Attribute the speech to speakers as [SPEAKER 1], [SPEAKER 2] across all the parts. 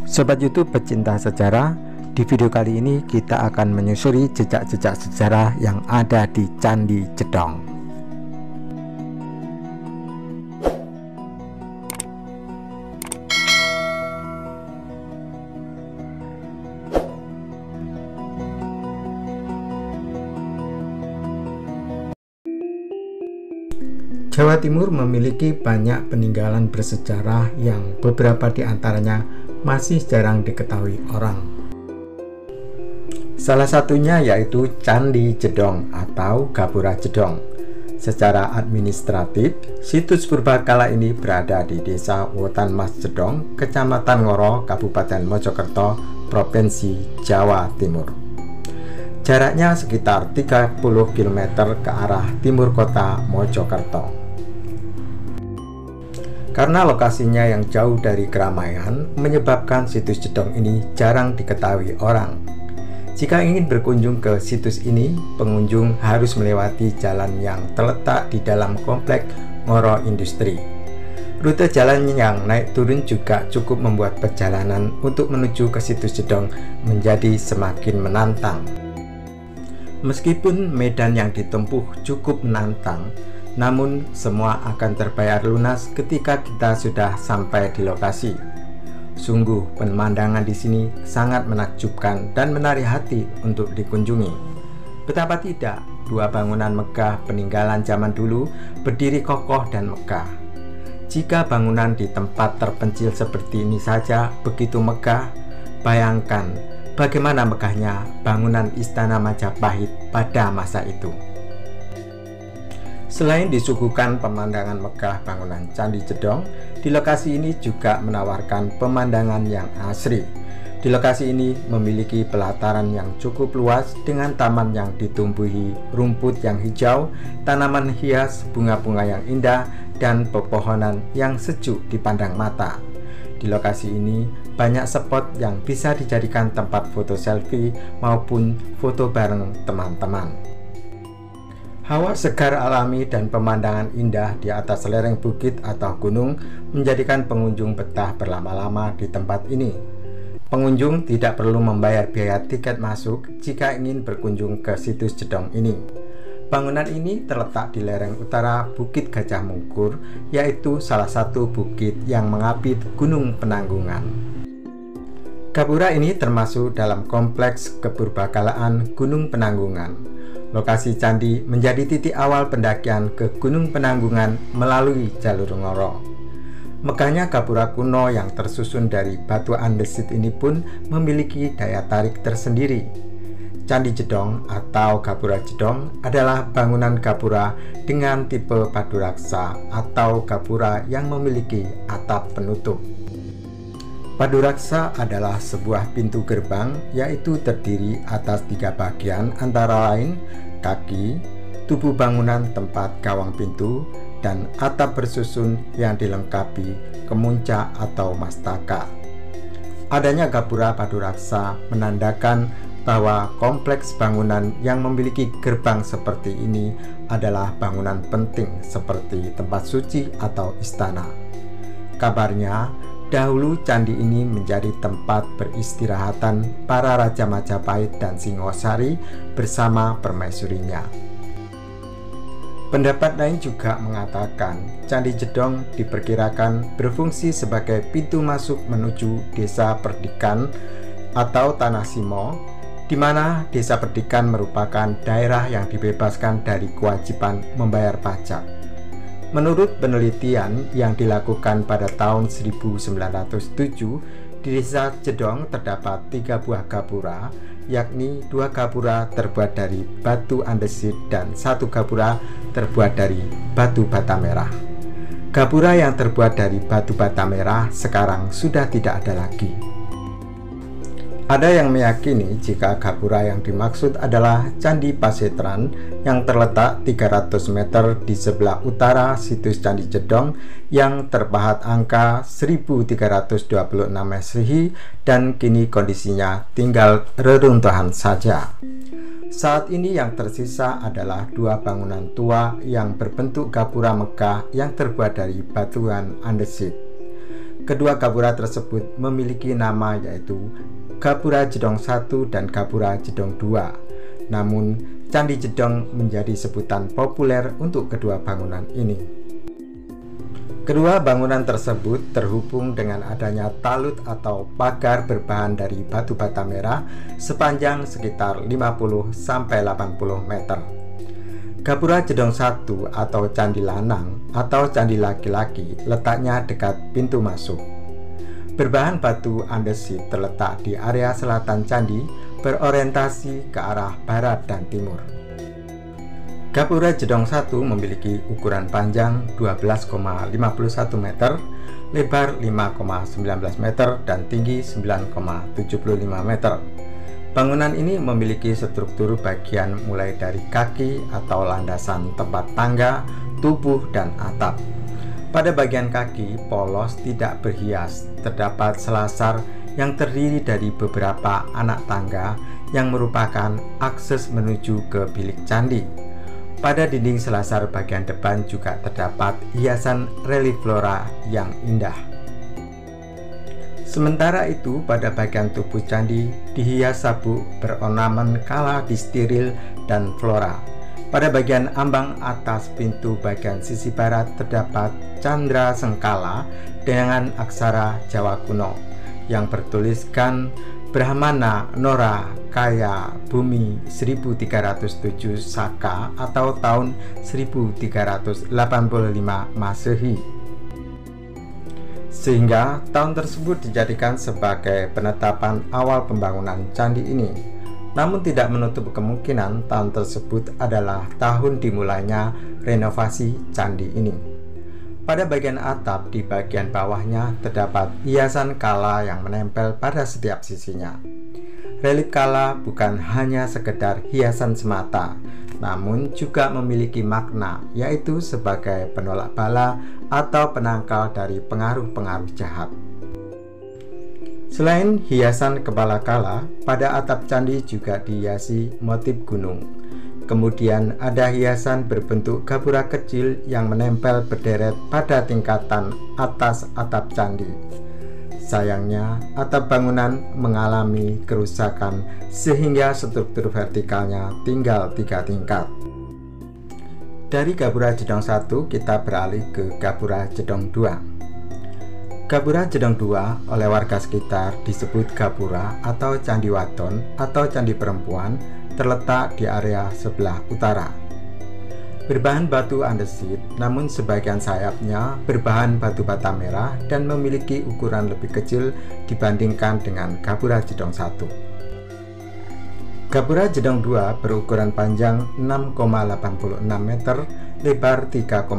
[SPEAKER 1] Sobat YouTube pecinta sejarah, di video kali ini kita akan menyusuri jejak-jejak sejarah yang ada di Candi Jedong. Jawa Timur memiliki banyak peninggalan bersejarah yang beberapa di antaranya masih jarang diketahui orang. Salah satunya yaitu Candi Jedong atau Gapura Jedong. Secara administratif, situs purbakala ini berada di Desa Wotan Mas Jedong, Kecamatan Ngoro, Kabupaten Mojokerto, Provinsi Jawa Timur. Jaraknya sekitar 30 km ke arah timur kota Mojokerto. Karena lokasinya yang jauh dari keramaian, menyebabkan situs Jedong ini jarang diketahui orang. Jika ingin berkunjung ke situs ini, pengunjung harus melewati jalan yang terletak di dalam komplek Ngoro Industri. Rute jalan yang naik turun juga cukup membuat perjalanan untuk menuju ke situs Jedong menjadi semakin menantang. Meskipun medan yang ditempuh cukup menantang, namun semua akan terbayar lunas ketika kita sudah sampai di lokasi. Sungguh pemandangan di sini sangat menakjubkan dan menarik hati untuk dikunjungi. Betapa tidak, dua bangunan megah peninggalan zaman dulu berdiri kokoh dan megah. Jika bangunan di tempat terpencil seperti ini saja begitu megah, bayangkan bagaimana megahnya bangunan Istana Majapahit pada masa itu. Selain disuguhkan pemandangan megah bangunan Candi Jedong, di lokasi ini juga menawarkan pemandangan yang asri. Di lokasi ini memiliki pelataran yang cukup luas dengan taman yang ditumbuhi rumput yang hijau, tanaman hias, bunga-bunga yang indah, dan pepohonan yang sejuk dipandang mata. Di lokasi ini banyak spot yang bisa dijadikan tempat foto selfie maupun foto bareng teman-teman. Hawa segar alami dan pemandangan indah di atas lereng bukit atau gunung menjadikan pengunjung betah berlama-lama di tempat ini. Pengunjung tidak perlu membayar biaya tiket masuk jika ingin berkunjung ke situs Jedong ini. Bangunan ini terletak di lereng utara Bukit Gajah Mungkur, yaitu salah satu bukit yang mengapit Gunung Penanggungan. Gapura ini termasuk dalam kompleks kepurbakalaan Gunung Penanggungan. Lokasi candi menjadi titik awal pendakian ke Gunung Penanggungan melalui jalur Ngoro. Megahnya Gapura kuno yang tersusun dari batu andesit ini pun memiliki daya tarik tersendiri. Candi Jedong atau Gapura Jedong adalah bangunan gapura dengan tipe paduraksa atau gapura yang memiliki atap penutup. Paduraksa adalah sebuah pintu gerbang yaitu terdiri atas 3 bagian antara lain kaki, tubuh bangunan tempat gawang pintu, dan atap bersusun yang dilengkapi kemunca atau mastaka. Adanya gapura paduraksa menandakan bahwa kompleks bangunan yang memiliki gerbang seperti ini adalah bangunan penting seperti tempat suci atau istana. Kabarnya, dahulu candi ini menjadi tempat beristirahatan para Raja Majapahit dan Singosari bersama permaisurinya. Pendapat lain juga mengatakan Candi Jedong diperkirakan berfungsi sebagai pintu masuk menuju Desa Perdikan atau Tanah Simo, di mana Desa Perdikan merupakan daerah yang dibebaskan dari kewajiban membayar pajak. Menurut penelitian yang dilakukan pada tahun 1907, di Desa Jedong terdapat 3 buah gapura, yakni 2 gapura terbuat dari batu andesit dan 1 gapura terbuat dari batu bata merah. Gapura yang terbuat dari batu bata merah sekarang sudah tidak ada lagi. Ada yang meyakini jika gapura yang dimaksud adalah Candi Pasetran yang terletak 300 meter di sebelah utara situs Candi Jedong yang terpahat angka 1326 Masehi dan kini kondisinya tinggal reruntuhan saja. Saat ini yang tersisa adalah 2 bangunan tua yang berbentuk gapura megah yang terbuat dari batuan andesit. Kedua gapura tersebut memiliki nama yaitu Gapura Jedong 1 dan Gapura Jedong 2. Namun, Candi Jedong menjadi sebutan populer untuk kedua bangunan ini. Kedua bangunan tersebut terhubung dengan adanya talut atau pagar berbahan dari batu bata merah sepanjang sekitar 50-80 meter. Gapura Jedong 1 atau Candi Lanang atau Candi Laki-laki letaknya dekat pintu masuk. Berbahan batu andesit terletak di area selatan candi berorientasi ke arah barat dan timur. Gapura Jedong 1 memiliki ukuran panjang 12,51 meter, lebar 5,19 meter, dan tinggi 9,75 meter. Bangunan ini memiliki struktur bagian mulai dari kaki atau landasan tempat tangga, tubuh, dan atap. Pada bagian kaki polos tidak berhias, terdapat selasar yang terdiri dari beberapa anak tangga yang merupakan akses menuju ke bilik candi. Pada dinding selasar bagian depan juga terdapat hiasan relief flora yang indah. Sementara itu, pada bagian tubuh candi dihias sabuk berornamen kala distiril dan flora. Pada bagian ambang atas pintu bagian sisi barat terdapat candra sengkala dengan aksara Jawa kuno yang bertuliskan Brahmana Nora Kaya Bumi 1307 Saka atau tahun 1385 Masehi. Sehingga tahun tersebut dijadikan sebagai penetapan awal pembangunan candi ini. Namun tidak menutup kemungkinan tahun tersebut adalah tahun dimulainya renovasi candi ini. Pada bagian atap di bagian bawahnya terdapat hiasan kala yang menempel pada setiap sisinya. Relif kala bukan hanya sekedar hiasan semata, namun juga memiliki makna, yaitu sebagai penolak bala atau penangkal dari pengaruh-pengaruh jahat. Selain hiasan kepala kala, pada atap candi juga dihiasi motif gunung. Kemudian ada hiasan berbentuk gapura kecil yang menempel berderet pada tingkatan atas atap candi. Sayangnya, atap bangunan mengalami kerusakan sehingga struktur vertikalnya tinggal 3 tingkat. Dari Gapura Jedong 1 kita beralih ke Gapura Jedong 2. Gapura Jedong 2 oleh warga sekitar disebut Gapura atau Candi Wadon atau Candi Perempuan, terletak di area sebelah utara. Berbahan batu andesit, namun sebagian sayapnya berbahan batu bata merah dan memiliki ukuran lebih kecil dibandingkan dengan Gapura Jedong 1. Gapura Jedong 2 berukuran panjang 6,86 meter, lebar 3,40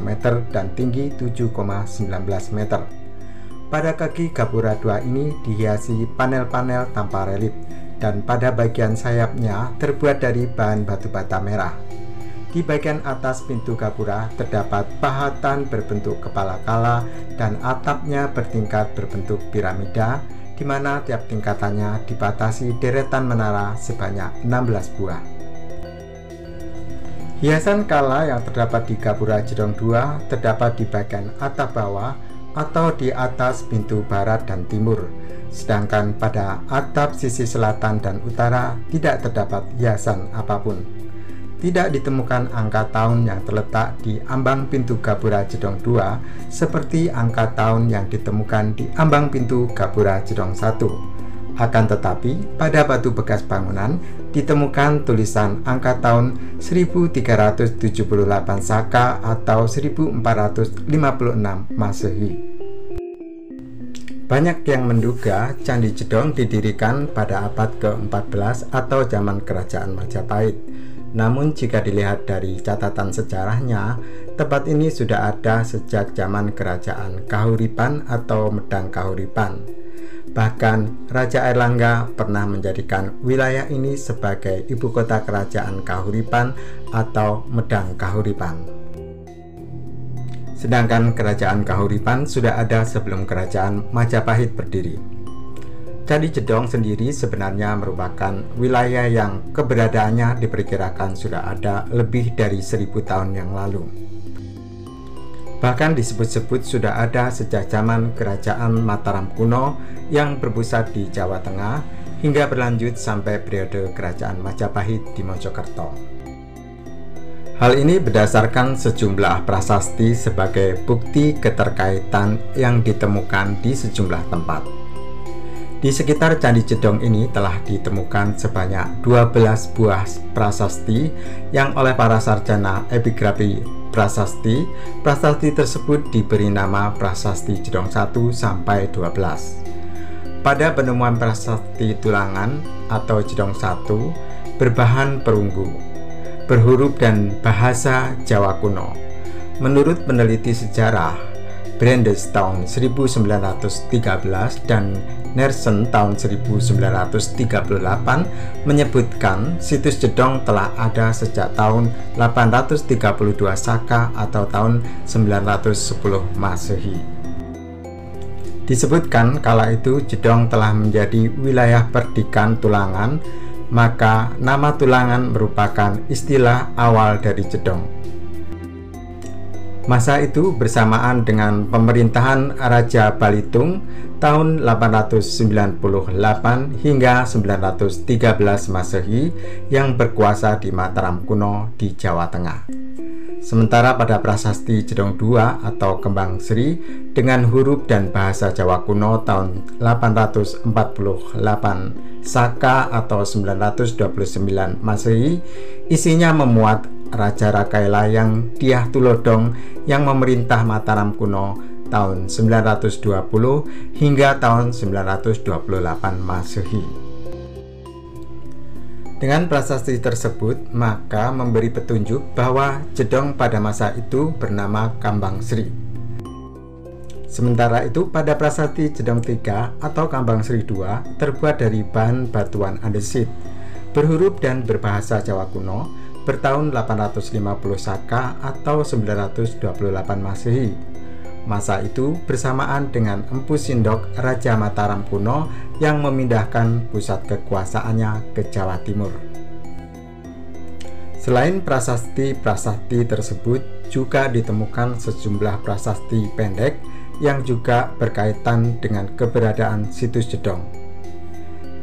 [SPEAKER 1] meter, dan tinggi 7,19 meter. Pada kaki Gapura 2 ini dihiasi panel-panel tanpa relief, dan pada bagian sayapnya terbuat dari bahan batu bata merah. Di bagian atas pintu gapura terdapat pahatan berbentuk kepala kala dan atapnya bertingkat berbentuk piramida, di mana tiap tingkatannya dibatasi deretan menara sebanyak 16 buah. Hiasan kala yang terdapat di Gapura Jedong 2 terdapat di bagian atap bawah atau di atas pintu barat dan timur, sedangkan pada atap sisi selatan dan utara tidak terdapat hiasan apapun. Tidak ditemukan angka tahun yang terletak di ambang pintu Gapura Jedong 2 seperti angka tahun yang ditemukan di ambang pintu Gapura Jedong 1. Akan tetapi, pada batu bekas bangunan ditemukan tulisan angka tahun 1378 Saka atau 1456 Masehi. Banyak yang menduga Candi Jedong didirikan pada abad ke-14 atau zaman Kerajaan Majapahit. Namun jika dilihat dari catatan sejarahnya, tempat ini sudah ada sejak zaman Kerajaan Kahuripan atau Medang Kahuripan. Bahkan Raja Airlangga pernah menjadikan wilayah ini sebagai ibu kota Kerajaan Kahuripan atau Medang Kahuripan. Sedangkan Kerajaan Kahuripan sudah ada sebelum Kerajaan Majapahit berdiri. Candi Jedong sendiri sebenarnya merupakan wilayah yang keberadaannya diperkirakan sudah ada lebih dari 1000 tahun yang lalu. Bahkan disebut-sebut sudah ada sejak zaman Kerajaan Mataram kuno yang berpusat di Jawa Tengah hingga berlanjut sampai periode Kerajaan Majapahit di Mojokerto. Hal ini berdasarkan sejumlah prasasti sebagai bukti keterkaitan yang ditemukan di sejumlah tempat. Di sekitar Candi Jedong ini telah ditemukan sebanyak 12 buah prasasti yang oleh para sarjana epigrafi prasasti tersebut diberi nama Prasasti Jedong 1 sampai 12. Pada penemuan prasasti tulangan atau Jedong 1 berbahan perunggu, berhuruf dan bahasa Jawa kuno. Menurut peneliti sejarah Brandes tahun 1913 dan Nersen tahun 1938 menyebutkan situs Jedong telah ada sejak tahun 832 Saka atau tahun 910 Masehi. Disebutkan kala itu Jedong telah menjadi wilayah perdikan Tulangan, maka nama Tulangan merupakan istilah awal dari Jedong. Masa itu bersamaan dengan pemerintahan Raja Balitung tahun 898 hingga 913 Masehi yang berkuasa di Mataram kuno di Jawa Tengah. Sementara pada prasasti Jedong 2 atau Kembang Sri dengan huruf dan bahasa Jawa kuno tahun 848 Saka atau 929 Masehi, isinya memuat Raja Rakaela yang Dyah Tulodong yang memerintah Mataram kuno tahun 920 hingga tahun 928 Masehi. Dengan prasasti tersebut, maka memberi petunjuk bahwa Jedong pada masa itu bernama Kambang Sri. Sementara itu, pada prasasti Jedong 3 atau Kambang Sri 2 terbuat dari bahan batuan andesit, berhuruf dan berbahasa Jawa kuno, bertahun 850 Saka atau 928 Masehi. Masa itu bersamaan dengan Empu Sindok Raja Mataram kuno yang memindahkan pusat kekuasaannya ke Jawa Timur. Selain prasasti-prasasti tersebut, juga ditemukan sejumlah prasasti pendek yang juga berkaitan dengan keberadaan situs Jedong.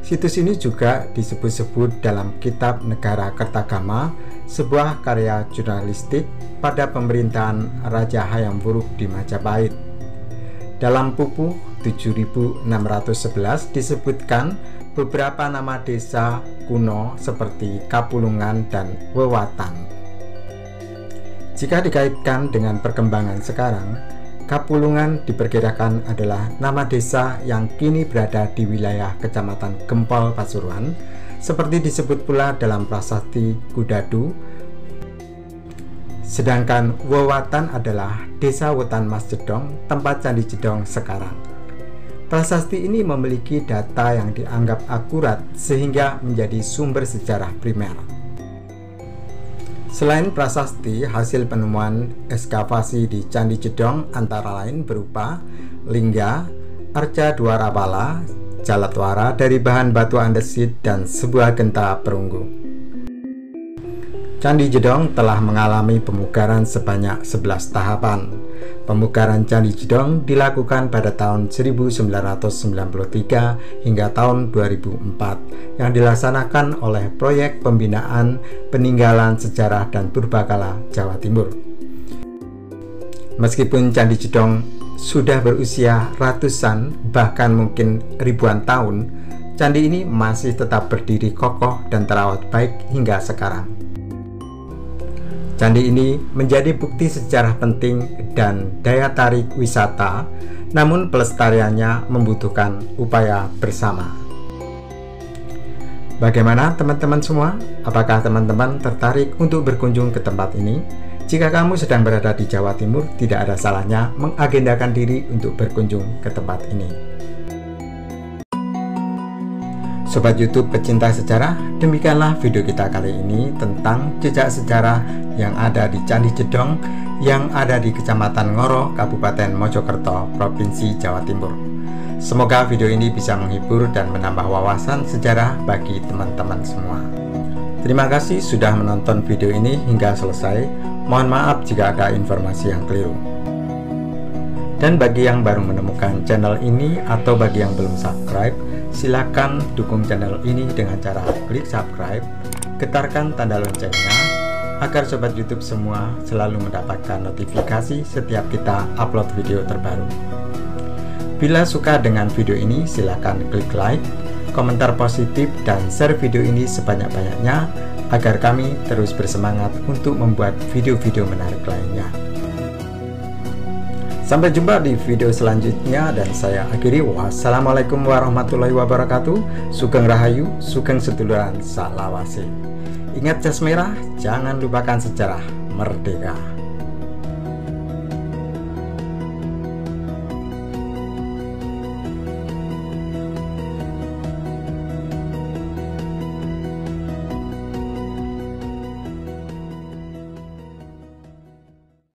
[SPEAKER 1] Situs ini juga disebut-sebut dalam Kitab Negara Kertagama, sebuah karya jurnalistik pada pemerintahan Raja Hayam Wuruk di Majapahit. Dalam Pupuh 7611 disebutkan beberapa nama desa kuno seperti Kapulungan dan Wewatan. Jika dikaitkan dengan perkembangan sekarang, Kapulungan diperkirakan adalah nama desa yang kini berada di wilayah Kecamatan Gempol, Pasuruan, seperti disebut pula dalam prasasti Kudadu. Sedangkan Wewatan adalah desa Wetan Mas Jedong, tempat Candi Jedong sekarang. Prasasti ini memiliki data yang dianggap akurat sehingga menjadi sumber sejarah primer. Selain prasasti, hasil penemuan ekskavasi di Candi Jedong antara lain berupa lingga, arca dwarawala, jalatwara dari bahan batu andesit, dan sebuah genta perunggu. Candi Jedong telah mengalami pemugaran sebanyak 11 tahapan. Pemugaran Candi Jedong dilakukan pada tahun 1993 hingga tahun 2004 yang dilaksanakan oleh Proyek Pembinaan Peninggalan Sejarah dan Purbakala Jawa Timur. Meskipun Candi Jedong sudah berusia ratusan bahkan mungkin ribuan tahun, candi ini masih tetap berdiri kokoh dan terawat baik hingga sekarang. Candi ini menjadi bukti sejarah penting dan daya tarik wisata, namun pelestariannya membutuhkan upaya bersama. Bagaimana teman-teman semua? Apakah teman-teman tertarik untuk berkunjung ke tempat ini? Jika kamu sedang berada di Jawa Timur, tidak ada salahnya mengagendakan diri untuk berkunjung ke tempat ini. Sobat YouTube pecinta sejarah, demikianlah video kita kali ini tentang jejak sejarah yang ada di Candi Jedong yang ada di Kecamatan Ngoro, Kabupaten Mojokerto, Provinsi Jawa Timur. Semoga video ini bisa menghibur dan menambah wawasan sejarah bagi teman-teman semua. Terima kasih sudah menonton video ini hingga selesai. Mohon maaf jika ada informasi yang keliru. Dan bagi yang baru menemukan channel ini atau bagi yang belum subscribe, silakan dukung channel ini dengan cara klik subscribe, getarkan tanda loncengnya agar sobat YouTube semua selalu mendapatkan notifikasi setiap kita upload video terbaru. Bila suka dengan video ini, silakan klik like, komentar positif, dan share video ini sebanyak-banyaknya agar kami terus bersemangat untuk membuat video-video menarik lainnya. Sampai jumpa di video selanjutnya dan saya akhiri. Wassalamualaikum warahmatullahi wabarakatuh. Sugeng Rahayu, Sugeng Seduluran, Salawase. Ingat jas merah, jangan lupakan sejarah. Merdeka.